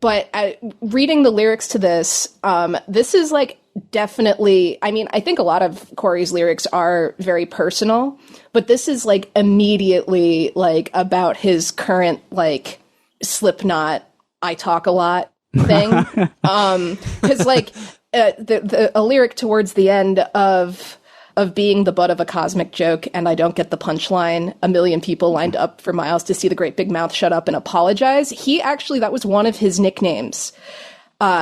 But reading the lyrics to this, this is like definitely, I mean, I think a lot of Corey's lyrics are very personal, but this is like immediately like about his current like Slipknot, I talk a lot thing. Because like a lyric towards the end of being the butt of a cosmic joke and I don't get the punchline, a million people lined up for miles to see the great big mouth shut up and apologize. He actually, that was one of his nicknames.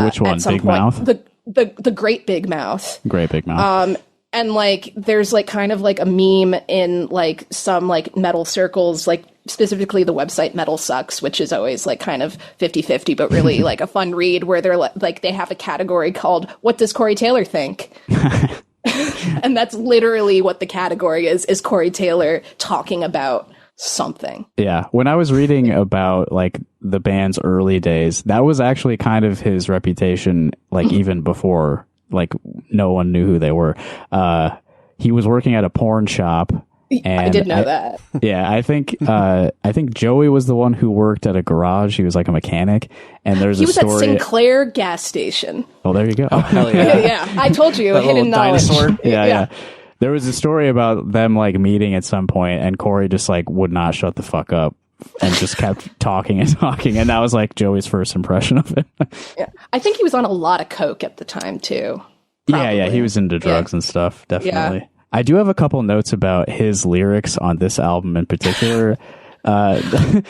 Which one? At some Big point. Mouth? The great big mouth. Great big mouth. And like there's like kind of like a meme in like some like metal circles, like specifically the website Metal Sucks, which is always like kind of 50-50, but really like a fun read where they're like they have a category called What Does Corey Taylor Think? And that's literally what the category is Corey Taylor talking about something. Yeah. When I was reading about like the band's early days, that was actually kind of his reputation, like even before like no one knew who they were. He was working at a porn shop. And I did know that. Yeah, I think Joey was the one who worked at a garage. He was like a mechanic, and there's he a was story. at Sinclair gas station. Oh, there you go. Oh, hell yeah. Yeah, I told you, That hidden little knowledge. dinosaur. Yeah. There was a story about them like meeting at some point, and Corey just like would not shut the fuck up and just kept talking and talking, and that was like Joey's first impression of it. Yeah, I think he was on a lot of coke at the time too. Yeah, he was into drugs and stuff, definitely. Yeah. I do have a couple notes about his lyrics on this album in particular.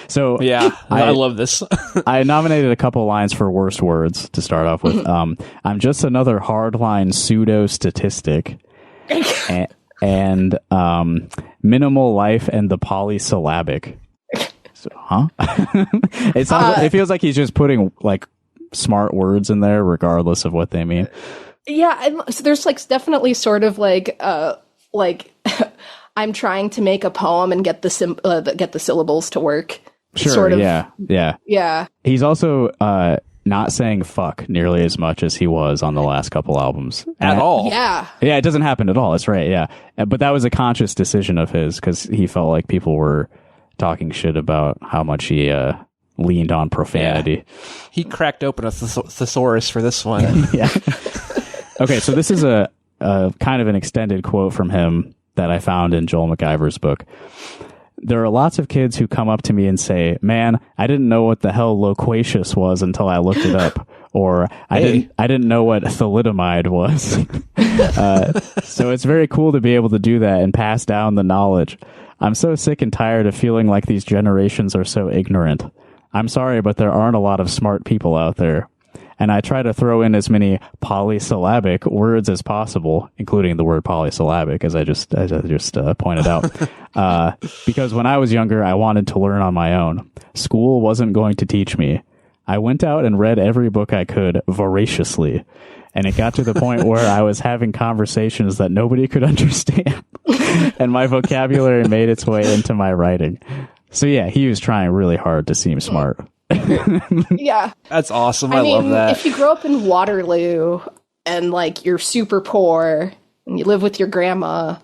So Yeah, I love this. I nominated a couple lines for worst words to start off with. I'm just another hardline pseudo statistic, and minimal life and the polysyllabic. So, huh? It feels like he's just putting like smart words in there, regardless of what they mean. Yeah, and so there's like definitely sort of like I'm trying to make a poem and get the syllables to work. Sure. Sort of. Yeah. He's also not saying fuck nearly as much as he was on the last couple albums At all. Yeah. Yeah, it doesn't happen at all. That's right. Yeah, but that was a conscious decision of his because he felt like people were talking shit about how much he leaned on profanity. Yeah. He cracked open a thesaurus for this one. Yeah. Okay, so this is a kind of an extended quote from him that I found in Joel McIver's book. There are lots of kids who come up to me and say, "Man, I didn't know what the hell loquacious was until I looked it up," or I didn't know what thalidomide was." So it's very cool to be able to do that and pass down the knowledge. I'm so sick and tired of feeling like these generations are so ignorant. I'm sorry, but there aren't a lot of smart people out there. And I try to throw in as many polysyllabic words as possible, including the word polysyllabic, as I just pointed out. Because when I was younger, I wanted to learn on my own. School wasn't going to teach me. I went out and read every book I could voraciously. And it got to the point where I was having conversations that nobody could understand. And my vocabulary made its way into my writing. So yeah, he was trying really hard to seem smart. Yeah. That's awesome. I I mean, love that. If you grow up in Waterloo and like you're super poor and you live with your grandma